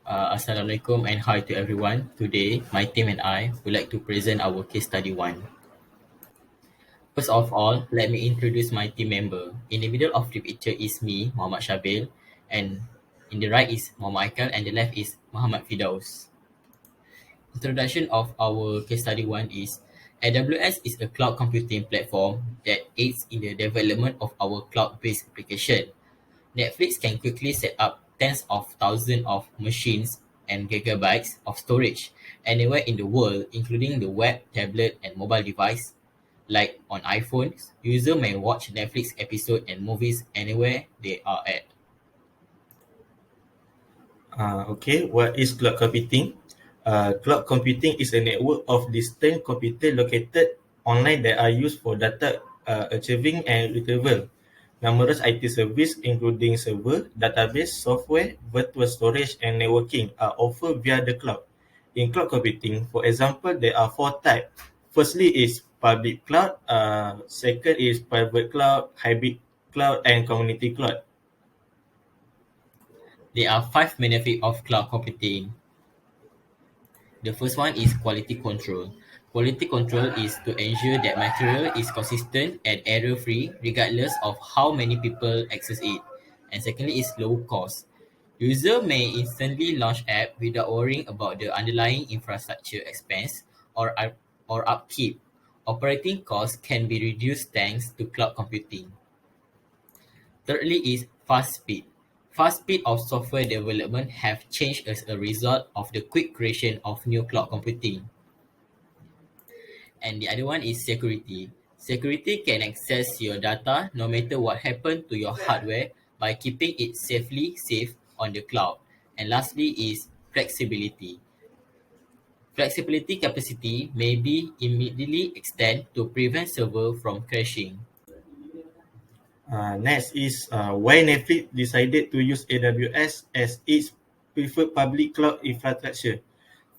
Assalamualaikum and hi to everyone. Today, my team and I would like to present our case study 1. First of all, let me introduce my team member. In the middle of the picture is me, Muhammad Shabil, and in the right is Muhammad Aikal, and the left is Muhammad Fidaus. Introduction of our case study 1 is AWS is a cloud computing platform that aids in the development of our cloud-based application. Netflix can quickly set up tens of thousands of machines and gigabytes of storage anywhere in the world, including the web, tablet, and mobile device. Like on iPhones, user may watch Netflix episode and movies anywhere they are at. Okay, what is cloud computing? Cloud computing is a network of distant computers located online that are used for data achieving and retrieval. Numerous IT services, including server, database, software, virtual storage, and networking, are offered via the cloud. In cloud computing, for example, there are four types. Firstly is public cloud, second is private cloud, hybrid cloud, and community cloud. There are 5 benefits of cloud computing. The first one is quality control. Quality control is to ensure that material is consistent and error-free regardless of how many people access it. And secondly is low cost. User may instantly launch app without worrying about the underlying infrastructure expense or upkeep. Operating costs can be reduced thanks to cloud computing. Thirdly is fast speed. Fast speed of software development have changed as a result of the quick creation of new cloud computing. And the other one is security. Security can access your data no matter what happened to your hardware by keeping it safely safe on the cloud. And lastly is flexibility. Flexibility capacity may be immediately extended to prevent server from crashing. Next is why Netflix decided to use AWS as its preferred public cloud infrastructure.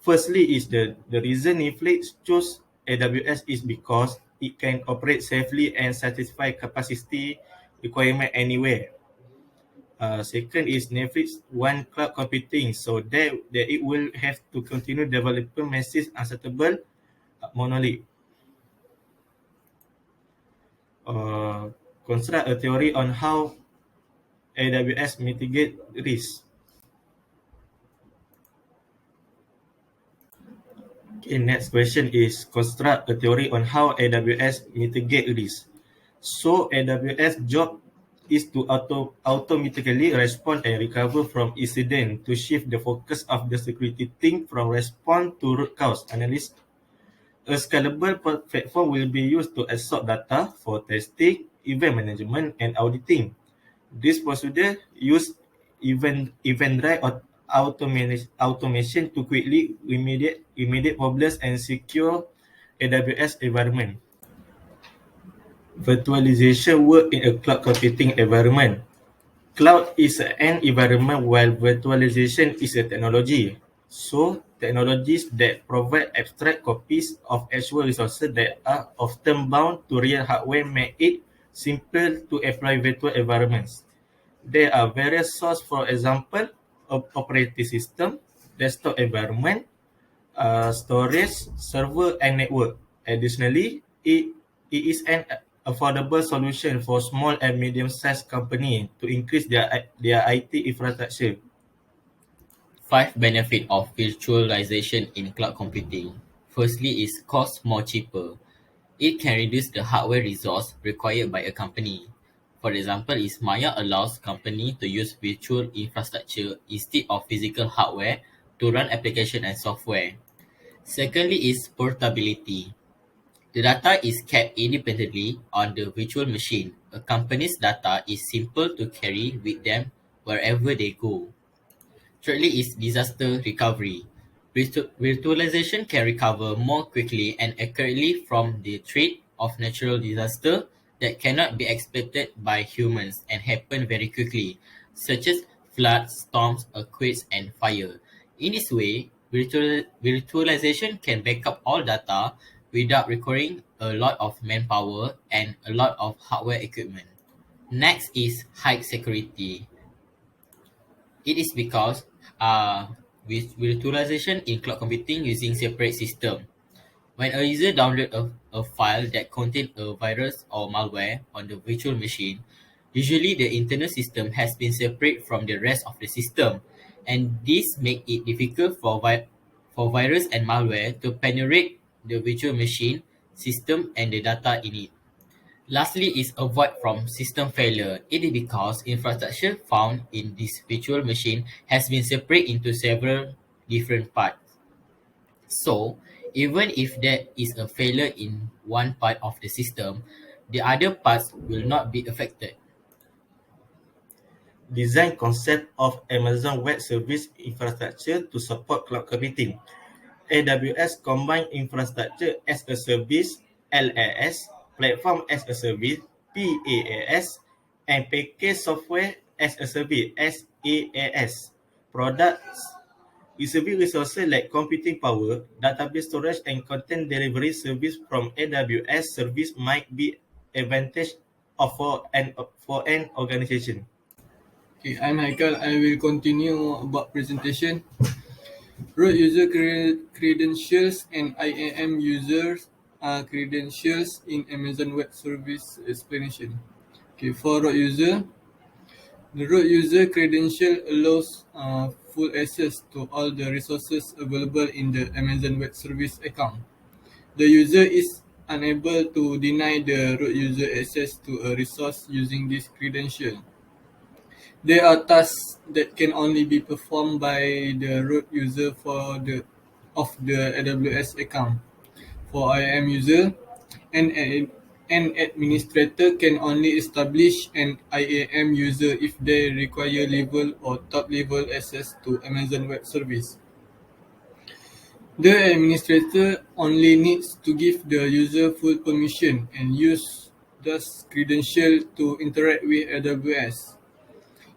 Firstly is the reason Netflix chose AWS is because it can operate safely and satisfy capacity requirement anywhere. Second is Netflix want cloud computing so that it will have to continue developing massive unsuitable monolith. Uh, Construct a theory on how AWS mitigate risk. Okay, next question is construct a theory on how AWS mitigate risk. So AWS job is to automatically respond and recover from incident to shift the focus of the security team from response to root cause analysis. A scalable platform will be used to absorb data for testing, event management, and auditing. This procedure use event-driven automation to quickly remediate problems and secure AWS environment. Virtualization work in a cloud computing environment. Cloud is an environment while virtualization is a technology. So, technologies that provide abstract copies of actual resources that are often bound to real hardware make it simple to apply virtual environments. There are various sources, for example, operating system, desktop environment, storage, server, and network. Additionally, it is an affordable solution for small and medium-sized companies to increase their IT infrastructure. 5 benefits of virtualization in cloud computing. Firstly is cost more cheaper. It can reduce the hardware resource required by a company. For example, is Maya allows company to use virtual infrastructure instead of physical hardware to run application and software. Secondly is portability. The data is kept independently on the virtual machine. A company's data is simple to carry with them wherever they go. Thirdly is disaster recovery. Virtualization can recover more quickly and accurately from the threat of natural disaster that cannot be expected by humans and happen very quickly, such as floods, storms, earthquakes, and fire. In this way, virtualization can backup all data without requiring a lot of manpower and a lot of hardware equipment. Next is high security. It is because uh, with virtualization in cloud computing using separate system. When a user downloads a file that contains a virus or malware on the virtual machine, usually the internal system has been separate from the rest of the system, and this makes it difficult for virus and malware to penetrate the virtual machine system and the data in it. Lastly is avoid from system failure. It is because infrastructure found in this virtual machine has been separated into several different parts. So, even if there is a failure in one part of the system, the other parts will not be affected. Design concept of Amazon Web Service infrastructure to support cloud computing. AWS Combined Infrastructure as a Service (LaaS), Platform as a Service (PaaS), and Package Software as a Service (SaaS) products. Receiving resources like computing power, database storage, and content delivery service from AWS service might be advantage for an organization. Okay, I'm Haikal. I will continue about presentation. Root user credentials and IAM users credentials in Amazon Web Service explanation. Okay, for root user, the root user credential allows full access to all the resources available in the Amazon Web Service account. The user is unable to deny the root user access to a resource using this credential. There are tasks that can only be performed by the root user of the AWS account. For IAM user, an administrator can only establish an IAM user if they require level or top level access to Amazon Web Service. The administrator only needs to give the user full permission and use this credential to interact with AWS.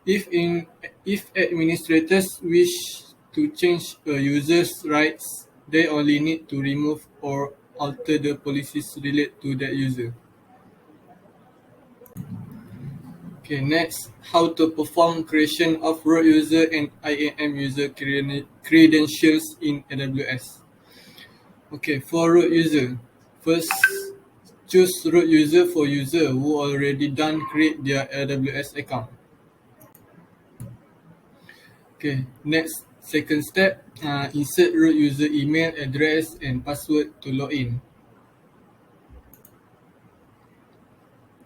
If administrators wish to change a user's rights, they only need to remove or alter the policies related to that user. Okay, next, how to perform creation of root user and IAM user credentials in AWS. Okay, for root user, first choose root user for user who already done create their AWS account. Okay, next, second step, insert root user email address and password to login.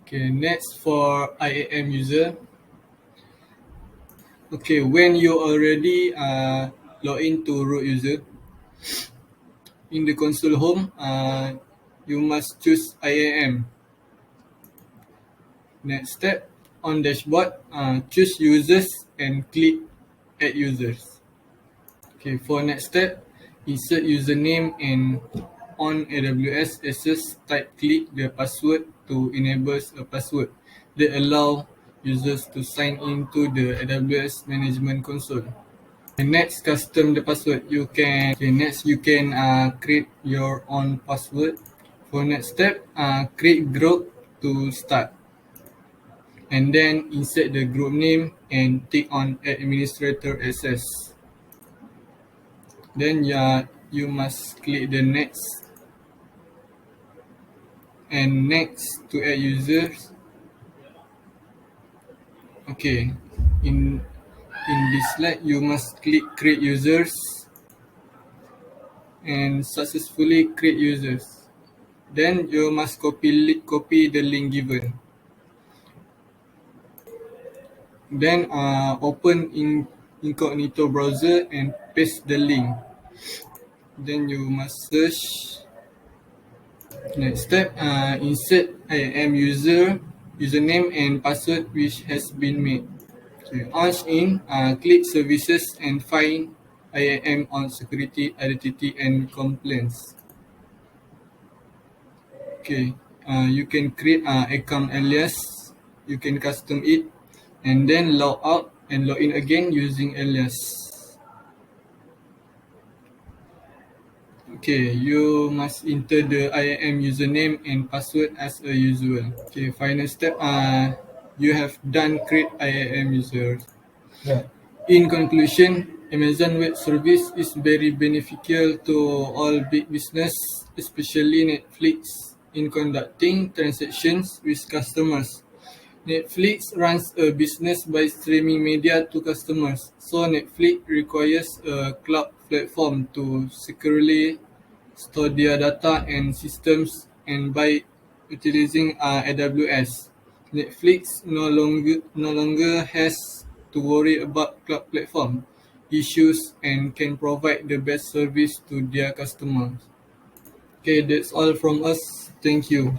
Okay, next for IAM user. Okay, when you already log into root user, in the console home, you must choose IAM. Next step, on dashboard, choose users and click add users. Okay, for next step, insert username and on AWS access click the password to enable a password that allow users to sign into the AWS management console. And next, custom the password. You can create your own password. For next step, create group to start. And then insert the group name and tick on administrator access. Then you must click the next and next to add users. Okay, in this slide you must click create users and successfully create users. Then you must copy the link given. Then open in incognito browser and paste the link. Then you must search. Next step, insert IAM username and password which has been made. Okay. Once in, click services and find IAM on security, identity and compliance. Okay, you can create account alias. You can custom it and then log out and log in again using alias. Okay, you must enter the IAM username and password as usual. Okay, final step, you have done create IAM users. Yeah. In conclusion, Amazon Web Service is very beneficial to all big business, especially Netflix, in conducting transactions with customers. Netflix runs a business by streaming media to customers, so Netflix requires a cloud platform to securely store their data and systems, and by utilizing AWS, Netflix no longer has to worry about cloud platform issues and can provide the best service to their customers. Okay, that's all from us. Thank you.